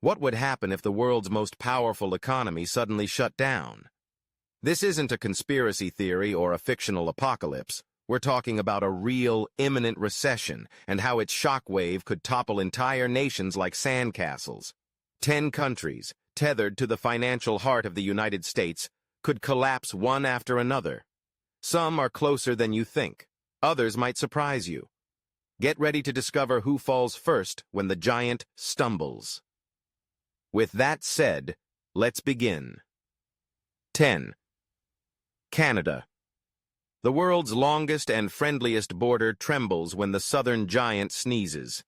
What would happen if the world's most powerful economy suddenly shut down? This isn't a conspiracy theory or a fictional apocalypse. We're talking about a real, imminent recession and how its shockwave could topple entire nations like sandcastles. 10 countries, tethered to the financial heart of the United States, could collapse one after another. Some are closer than you think. Others might surprise you. Get ready to discover who falls first when the giant stumbles. With that said, let's begin. 10. Canada. The world's longest and friendliest border trembles when the southern giant sneezes.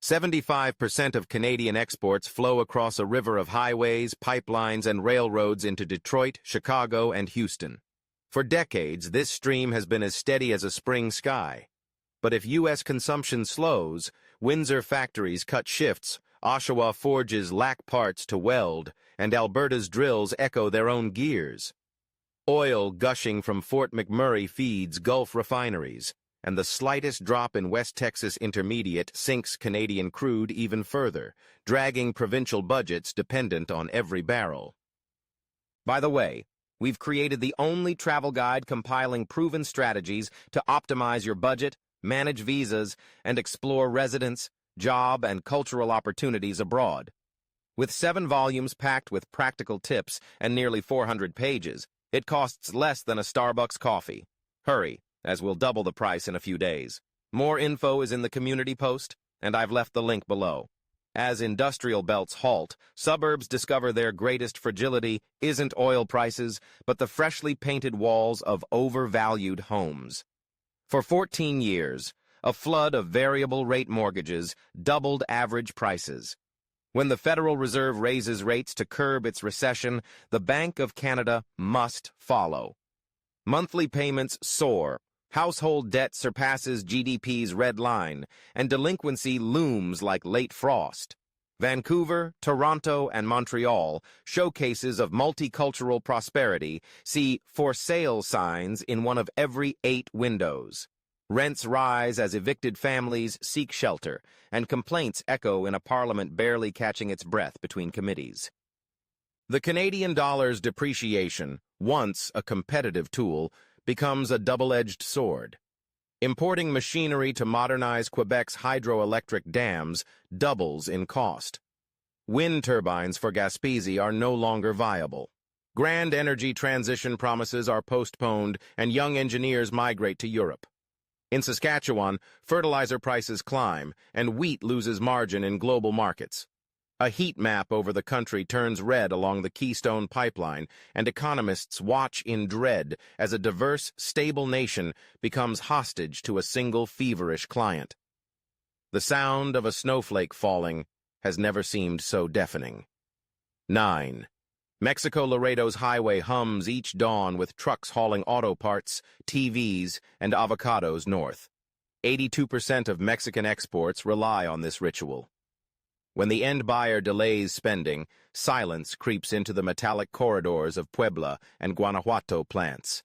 75% of Canadian exports flow across a river of highways, pipelines, and railroads into Detroit, Chicago, and Houston. For decades, this stream has been as steady as a spring sky. But if U.S. consumption slows, Windsor factories cut shifts, Oshawa forges lack parts to weld, and Alberta's drills echo their own gears. Oil gushing from Fort McMurray feeds Gulf refineries, and the slightest drop in West Texas Intermediate sinks Canadian crude even further, dragging provincial budgets dependent on every barrel. By the way, we've created the only travel guide compiling proven strategies to optimize your budget, manage visas, and explore residence, job, and cultural opportunities abroad. With 7 volumes packed with practical tips and nearly 400 pages, it costs less than a Starbucks coffee. Hurry, as we'll double the price in a few days. More info is in the community post, and I've left the link below. As industrial belts halt, suburbs discover their greatest fragility isn't oil prices, but the freshly painted walls of overvalued homes. For 14 years, a flood of variable rate mortgages doubled average prices. When the Federal Reserve raises rates to curb its recession, the Bank of Canada must follow. Monthly payments soar, household debt surpasses GDP's red line, and delinquency looms like late frost. Vancouver, Toronto, and Montreal, showcases of multicultural prosperity, see for sale signs in one of every 8 windows. Rents rise as evicted families seek shelter, and complaints echo in a parliament barely catching its breath between committees. The Canadian dollar's depreciation, once a competitive tool, becomes a double-edged sword. Importing machinery to modernize Quebec's hydroelectric dams doubles in cost. Wind turbines for Gaspésie are no longer viable. Grand energy transition promises are postponed, and young engineers migrate to Europe. In Saskatchewan, fertilizer prices climb, and wheat loses margin in global markets. A heat map over the country turns red along the Keystone Pipeline, and economists watch in dread as a diverse, stable nation becomes hostage to a single feverish client. The sound of a snowflake falling has never seemed so deafening. 9. Mexico-Laredo's highway hums each dawn with trucks hauling auto parts, TVs, and avocados north. 82% of Mexican exports rely on this ritual. When the end buyer delays spending, silence creeps into the metallic corridors of Puebla and Guanajuato plants.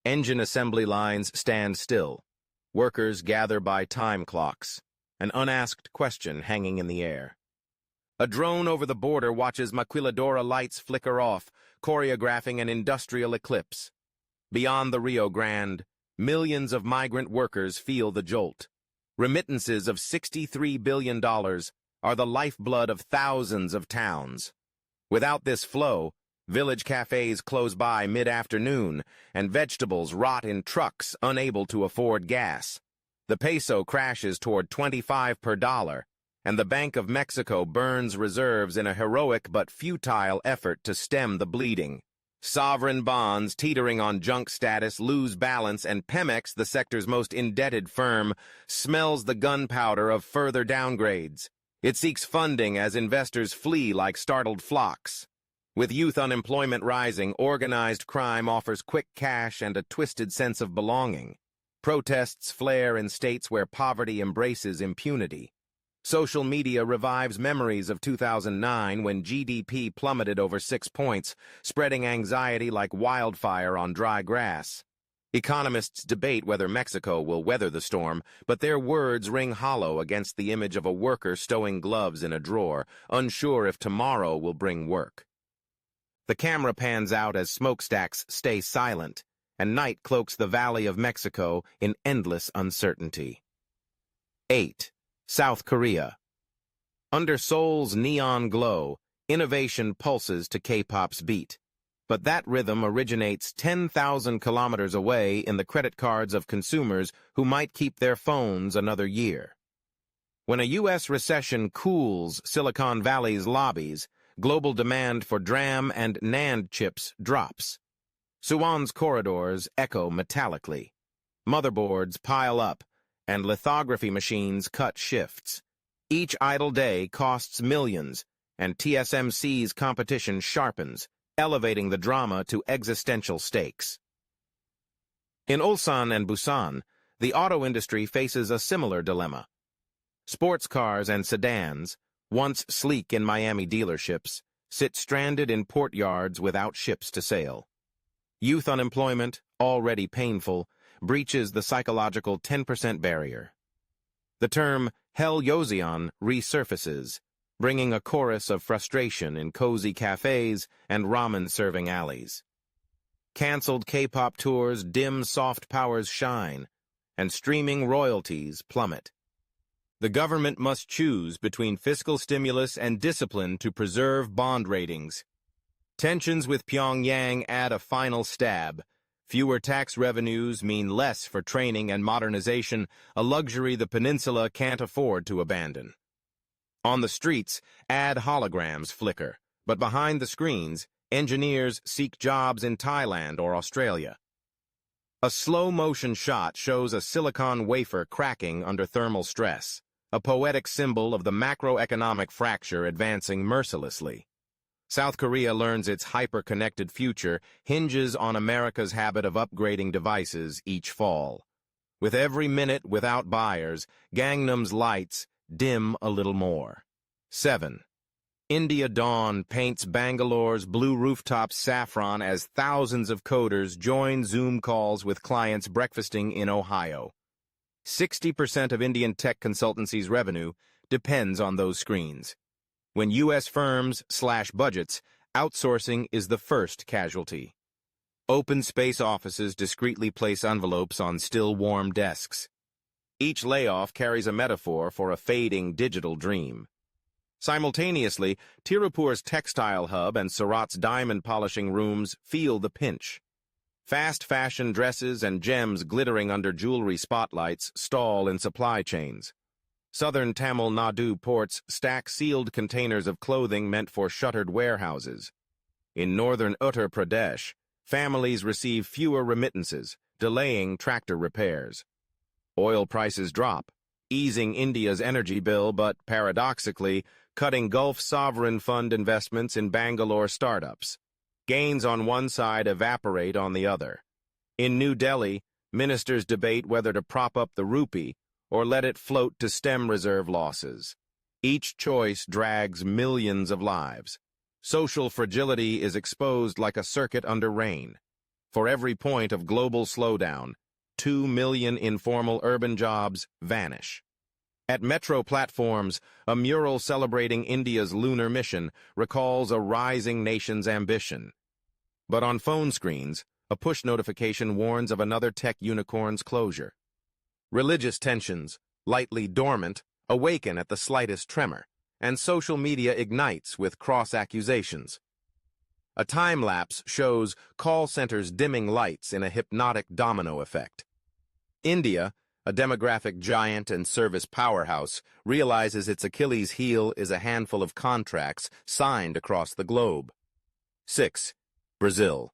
Engine assembly lines stand still. Workers gather by time clocks, an unasked question hanging in the air. A drone over the border watches maquiladora lights flicker off, choreographing an industrial eclipse. Beyond the Rio Grande, millions of migrant workers feel the jolt. Remittances of $63 billion are the lifeblood of thousands of towns. Without this flow, village cafes close by mid-afternoon, and vegetables rot in trucks unable to afford gas. The peso crashes toward 25 per dollar, and the Bank of Mexico burns reserves in a heroic but futile effort to stem the bleeding. Sovereign bonds teetering on junk status lose balance, and Pemex, the sector's most indebted firm, smells the gunpowder of further downgrades. It seeks funding as investors flee like startled flocks. With youth unemployment rising, organized crime offers quick cash and a twisted sense of belonging. Protests flare in states where poverty embraces impunity. Social media revives memories of 2009 when GDP plummeted over 6 points, spreading anxiety like wildfire on dry grass. Economists debate whether Mexico will weather the storm, but their words ring hollow against the image of a worker stowing gloves in a drawer, unsure if tomorrow will bring work. The camera pans out as smokestacks stay silent, and night cloaks the Valley of Mexico in endless uncertainty. 8. South Korea. Under Seoul's neon glow, innovation pulses to K-pop's beat. But that rhythm originates 10,000 kilometers away in the credit cards of consumers who might keep their phones another year. When a U.S. recession cools Silicon Valley's lobbies, global demand for DRAM and NAND chips drops. Suwon's corridors echo metallically. Motherboards pile up, and lithography machines cut shifts. Each idle day costs millions, and TSMC's competition sharpens, elevating the drama to existential stakes. In Ulsan and Busan, the auto industry faces a similar dilemma. Sports cars and sedans, once sleek in Miami dealerships, sit stranded in port yards without ships to sail. Youth unemployment, already painful, breaches the psychological 10% barrier. The term Hell-Yoseon resurfaces, bringing a chorus of frustration in cozy cafes and ramen-serving alleys. Cancelled K-pop tours dim soft powers shine, and streaming royalties plummet. The government must choose between fiscal stimulus and discipline to preserve bond ratings. Tensions with Pyongyang add a final stab. Fewer tax revenues mean less for training and modernization, a luxury the peninsula can't afford to abandon. On the streets, ad holograms flicker, but behind the screens, engineers seek jobs in Thailand or Australia. A slow-motion shot shows a silicon wafer cracking under thermal stress, a poetic symbol of the macroeconomic fracture advancing mercilessly. South Korea learns its hyper-connected future hinges on America's habit of upgrading devices each fall. With every minute without buyers, Gangnam's lights dim a little more. 7. India dawn paints Bangalore's blue rooftops saffron as thousands of coders join Zoom calls with clients breakfasting in Ohio. 60% of Indian tech consultancies' revenue depends on those screens. When U.S. firms slash budgets, outsourcing is the first casualty. Open space offices discreetly place envelopes on still warm desks. Each layoff carries a metaphor for a fading digital dream. Simultaneously, Tirupur's textile hub and Surat's diamond polishing rooms feel the pinch. Fast fashion dresses and gems glittering under jewelry spotlights stall in supply chains. Southern Tamil Nadu ports stack sealed containers of clothing meant for shuttered warehouses. In northern Uttar Pradesh, families receive fewer remittances, delaying tractor repairs. Oil prices drop, easing India's energy bill but, paradoxically, cutting Gulf sovereign fund investments in Bangalore startups. Gains on one side evaporate on the other. In New Delhi, ministers debate whether to prop up the rupee or let it float to stem reserve losses. Each choice drags millions of lives. Social fragility is exposed like a circuit under rain. For every point of global slowdown, 2 million informal urban jobs vanish. At metro platforms, a mural celebrating India's lunar mission recalls a rising nation's ambition. But on phone screens, a push notification warns of another tech unicorn's closure. Religious tensions, lightly dormant, awaken at the slightest tremor, and social media ignites with cross-accusations. A time-lapse shows call centers dimming lights in a hypnotic domino effect. India, a demographic giant and service powerhouse, realizes its Achilles heel is a handful of contracts signed across the globe. 6. Brazil.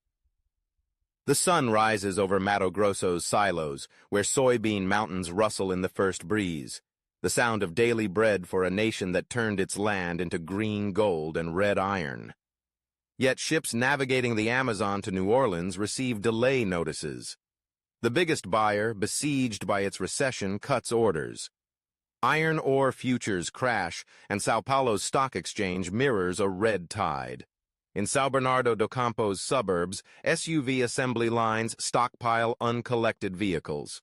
The sun rises over Mato Grosso's silos, where soybean mountains rustle in the first breeze, the sound of daily bread for a nation that turned its land into green gold and red iron. Yet ships navigating the Amazon to New Orleans receive delay notices. The biggest buyer, besieged by its recession, cuts orders. Iron ore futures crash, and Sao Paulo's stock exchange mirrors a red tide. In São Bernardo do Campo's suburbs, SUV assembly lines stockpile uncollected vehicles.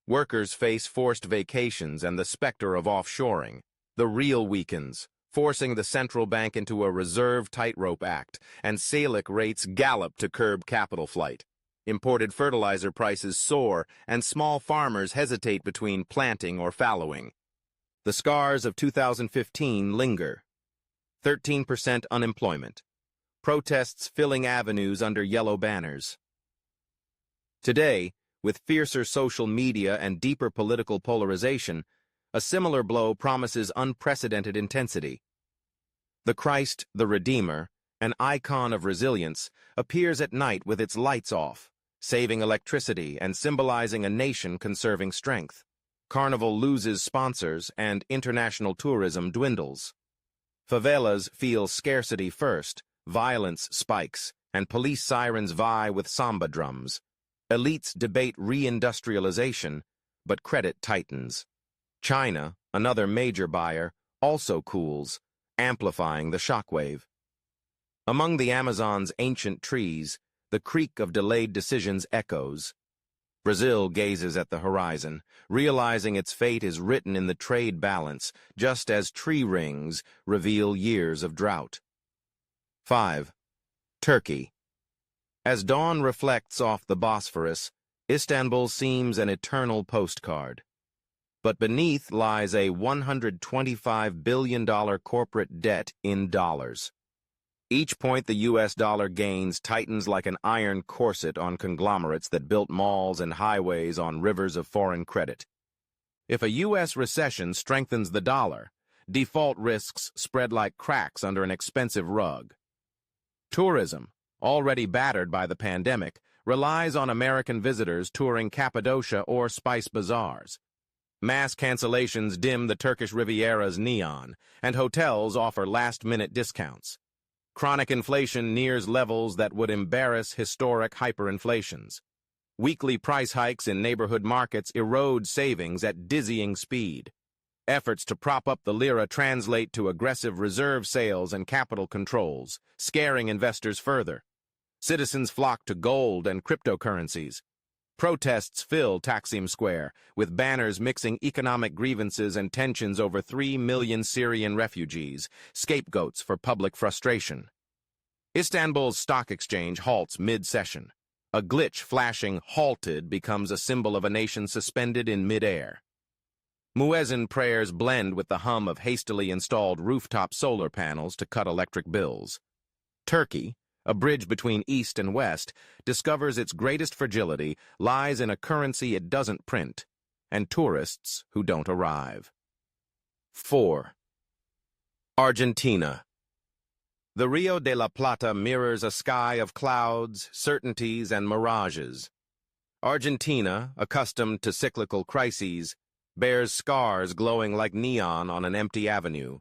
Workers face forced vacations and the specter of offshoring. The real weakens, forcing the central bank into a reserve tightrope act, and Selic rates gallop to curb capital flight. Imported fertilizer prices soar, and small farmers hesitate between planting or fallowing. The scars of 2015 linger. 13% unemployment. Protests filling avenues under yellow banners. Today, with fiercer social media and deeper political polarization, a similar blow promises unprecedented intensity. The Christ, the Redeemer, an icon of resilience, appears at night with its lights off, saving electricity and symbolizing a nation conserving strength. Carnival loses sponsors and international tourism dwindles. Favelas feel scarcity first, violence spikes, and police sirens vie with samba drums. Elites debate reindustrialization, but credit tightens. China, another major buyer, also cools, amplifying the shockwave. Among the Amazon's ancient trees, the creak of delayed decisions echoes. Brazil gazes at the horizon, realizing its fate is written in the trade balance, just as tree rings reveal years of drought. 5. Turkey. As dawn reflects off the Bosphorus, Istanbul seems an eternal postcard. But beneath lies a $125 billion corporate debt in dollars. Each point the U.S. dollar gains tightens like an iron corset on conglomerates that built malls and highways on rivers of foreign credit. If a U.S. recession strengthens the dollar, default risks spread like cracks under an expensive rug. Tourism, already battered by the pandemic, relies on American visitors touring Cappadocia or spice bazaars. Mass cancellations dim the Turkish Riviera's neon, and hotels offer last-minute discounts. Chronic inflation nears levels that would embarrass historic hyperinflations. Weekly price hikes in neighborhood markets erode savings at dizzying speed. Efforts to prop up the lira translate to aggressive reserve sales and capital controls, scaring investors further. Citizens flock to gold and cryptocurrencies. Protests fill Taksim Square, with banners mixing economic grievances and tensions over 3 million Syrian refugees, scapegoats for public frustration. Istanbul's stock exchange halts mid-session. A glitch flashing "halted" becomes a symbol of a nation suspended in mid-air. Muezzin prayers blend with the hum of hastily installed rooftop solar panels to cut electric bills. Turkey, a bridge between East and West, discovers its greatest fragility lies in a currency it doesn't print, and tourists who don't arrive. 4. Argentina. The Rio de la Plata mirrors a sky of clouds, certainties, and mirages. Argentina, accustomed to cyclical crises, bears scars glowing like neon on an empty avenue.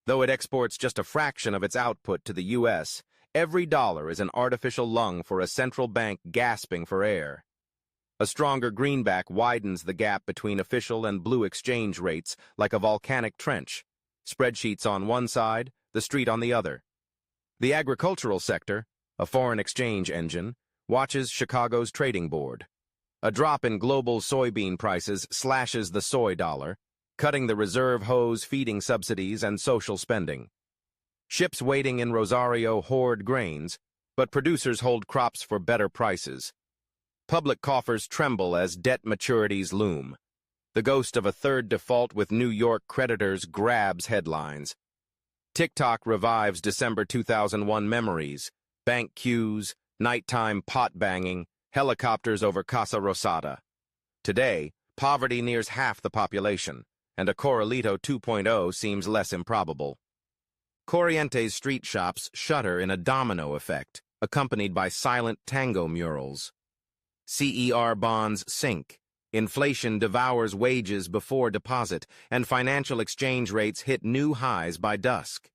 Though it exports just a fraction of its output to the U.S., every dollar is an artificial lung for a central bank gasping for air. A stronger greenback widens the gap between official and blue exchange rates like a volcanic trench, spreadsheets on one side, the street on the other. The agricultural sector, a foreign exchange engine, watches Chicago's trading board. A drop in global soybean prices slashes the soy dollar, cutting the reserve hose feeding subsidies and social spending. Ships waiting in Rosario hoard grains, but producers hold crops for better prices. Public coffers tremble as debt maturities loom. The ghost of a third default with New York creditors grabs headlines. TikTok revives December 2001 memories, bank queues, nighttime pot banging, helicopters over Casa Rosada. Today, poverty nears half the population, and a Corralito 2.0 seems less improbable. Corrientes street shops shudder in a domino effect, accompanied by silent tango murals. CER bonds sink, inflation devours wages before deposit, and financial exchange rates hit new highs by dusk.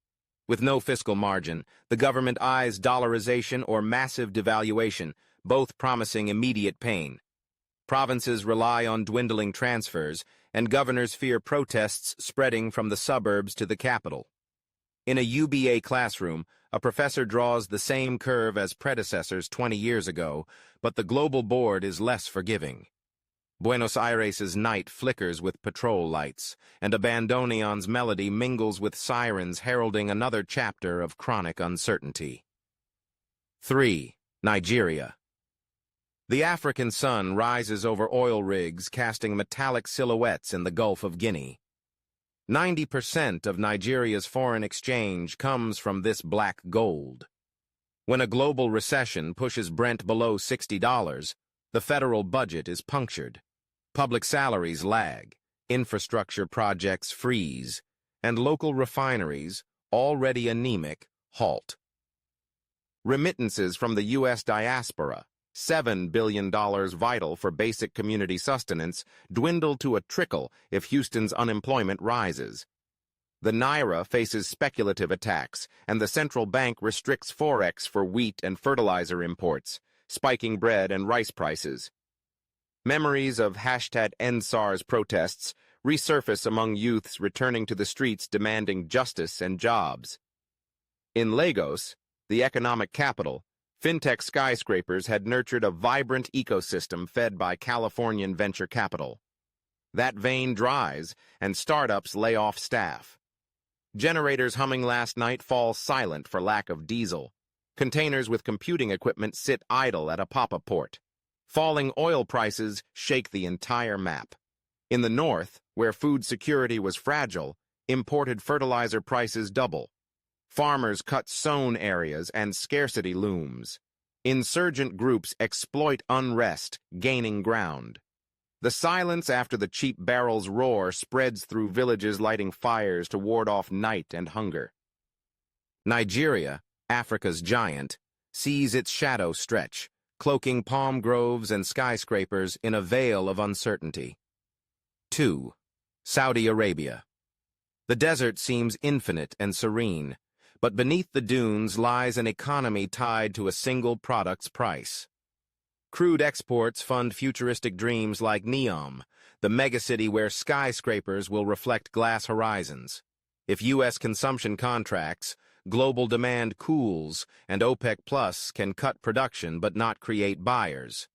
With no fiscal margin, the government eyes dollarization or massive devaluation, both promising immediate pain. Provinces rely on dwindling transfers, and governors fear protests spreading from the suburbs to the capital. In a UBA classroom, a professor draws the same curve as predecessors 20 years ago, but the global board is less forgiving. Buenos Aires' night flickers with patrol lights, and a bandoneon's melody mingles with sirens heralding another chapter of chronic uncertainty. 3. Nigeria. The African sun rises over oil rigs, casting metallic silhouettes in the Gulf of Guinea. 90% of Nigeria's foreign exchange comes from this black gold. When a global recession pushes Brent below $60, the federal budget is punctured. Public salaries lag, infrastructure projects freeze, and local refineries, already anemic, halt. Remittances from the U.S. diaspora, $7 billion vital for basic community sustenance, dwindle to a trickle if Houston's unemployment rises. The Naira faces speculative attacks, and the central bank restricts forex for wheat and fertilizer imports, spiking bread and rice prices. Memories of #EndSARS protests resurface among youths returning to the streets demanding justice and jobs. In Lagos, the economic capital, fintech skyscrapers had nurtured a vibrant ecosystem fed by Californian venture capital. That vein dries, and startups lay off staff. Generators humming last night fall silent for lack of diesel. Containers with computing equipment sit idle at a pop-up port. Falling oil prices shake the entire map. In the north, where food security was fragile, imported fertilizer prices double. Farmers cut sown areas and scarcity looms. Insurgent groups exploit unrest, gaining ground. The silence after the cheap barrel's roar spreads through villages lighting fires to ward off night and hunger. Nigeria, Africa's giant, sees its shadow stretch, cloaking palm groves and skyscrapers in a veil of uncertainty. 2. Saudi Arabia. The desert seems infinite and serene, but beneath the dunes lies an economy tied to a single product's price. Crude exports fund futuristic dreams like Neom, the megacity where skyscrapers will reflect glass horizons. If U.S. consumption contracts, global demand cools, and OPEC Plus can cut production but not create buyers.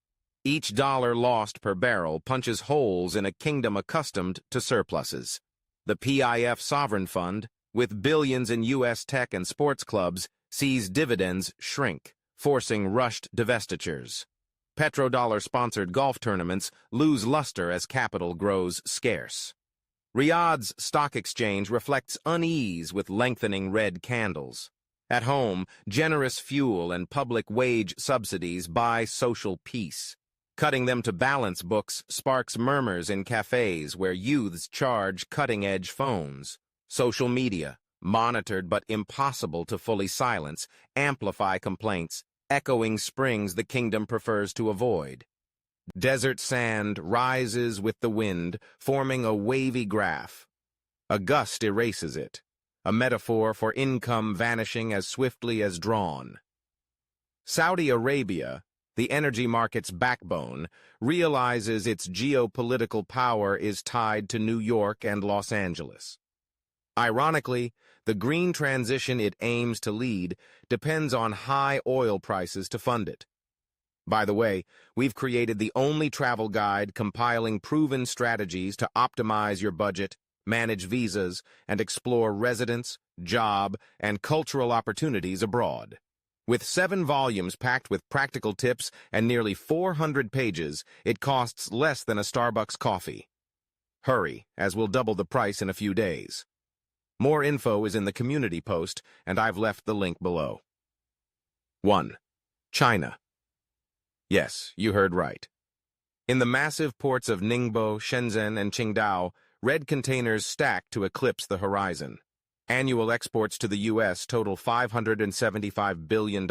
Each dollar lost per barrel punches holes in a kingdom accustomed to surpluses. The PIF Sovereign Fund, with billions in U.S. tech and sports clubs, sees dividends shrink, forcing rushed divestitures. Petrodollar-sponsored golf tournaments lose luster as capital grows scarce. Riyadh's stock exchange reflects unease with lengthening red candles. At home, generous fuel and public wage subsidies buy social peace. Cutting them to balance books sparks murmurs in cafes where youths charge cutting-edge phones. Social media, monitored but impossible to fully silence, amplify complaints, echoing springs the kingdom prefers to avoid. Desert sand rises with the wind, forming a wavy graph. A gust erases it, a metaphor for income vanishing as swiftly as drawn. Saudi Arabia, the energy market's backbone, realizes its geopolitical power is tied to New York and Los Angeles. Ironically, the green transition it aims to lead depends on high oil prices to fund it. By the way, we've created the only travel guide compiling proven strategies to optimize your budget, manage visas, and explore residence, job, and cultural opportunities abroad. With 7 volumes packed with practical tips and nearly 400 pages, it costs less than a Starbucks coffee. Hurry, as we'll double the price in a few days. More info is in the community post, and I've left the link below. 1. China. Yes, you heard right. In the massive ports of Ningbo, Shenzhen, and Qingdao, red containers stack to eclipse the horizon. Annual exports to the U.S. total $575 billion.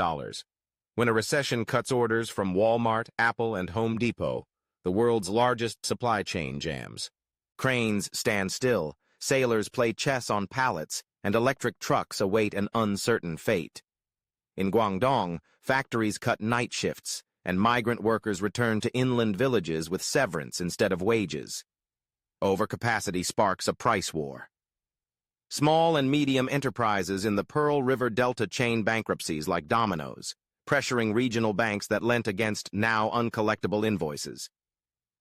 When a recession cuts orders from Walmart, Apple, and Home Depot, the world's largest supply chain jams. Cranes stand still, sailors play chess on pallets, and electric trucks await an uncertain fate. In Guangdong, factories cut night shifts, and migrant workers return to inland villages with severance instead of wages. Overcapacity sparks a price war. Small and medium enterprises in the Pearl River Delta chain bankruptcies like dominoes, pressuring regional banks that lent against now uncollectible invoices.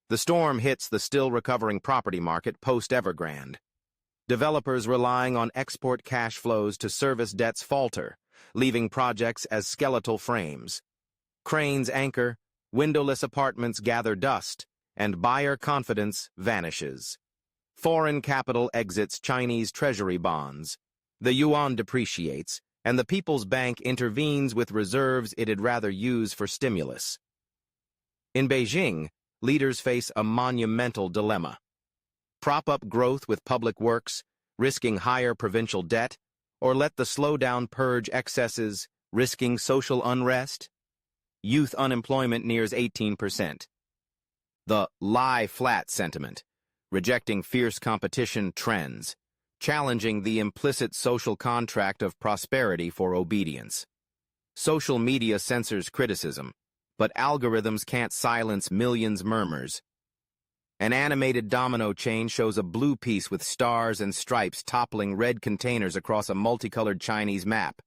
The storm hits the still-recovering property market post-Evergrande. Developers relying on export cash flows to service debts falter, leaving projects as skeletal frames. Cranes anchor, windowless apartments gather dust, and buyer confidence vanishes. Foreign capital exits Chinese treasury bonds. The yuan depreciates, and the People's Bank intervenes with reserves it'd rather use for stimulus. In Beijing, leaders face a monumental dilemma. Prop up growth with public works, risking higher provincial debt, or let the slowdown purge excesses, risking social unrest? Youth unemployment nears 18%. The lie-flat sentiment, rejecting fierce competition trends, challenging the implicit social contract of prosperity for obedience. Social media censors criticism, but algorithms can't silence millions' murmurs. An animated domino chain shows a blue piece with stars and stripes toppling red containers across a multicolored Chinese map.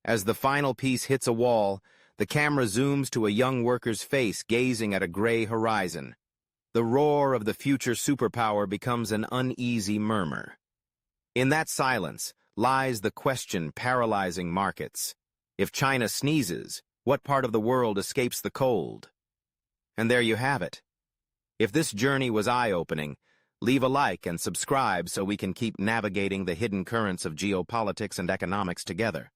As the final piece hits a wall, the camera zooms to a young worker's face gazing at a gray horizon. The roar of the future superpower becomes an uneasy murmur. In that silence lies the question paralyzing markets. If China sneezes, what part of the world escapes the cold? And there you have it. If this journey was eye-opening, leave a like and subscribe so we can keep navigating the hidden currents of geopolitics and economics together.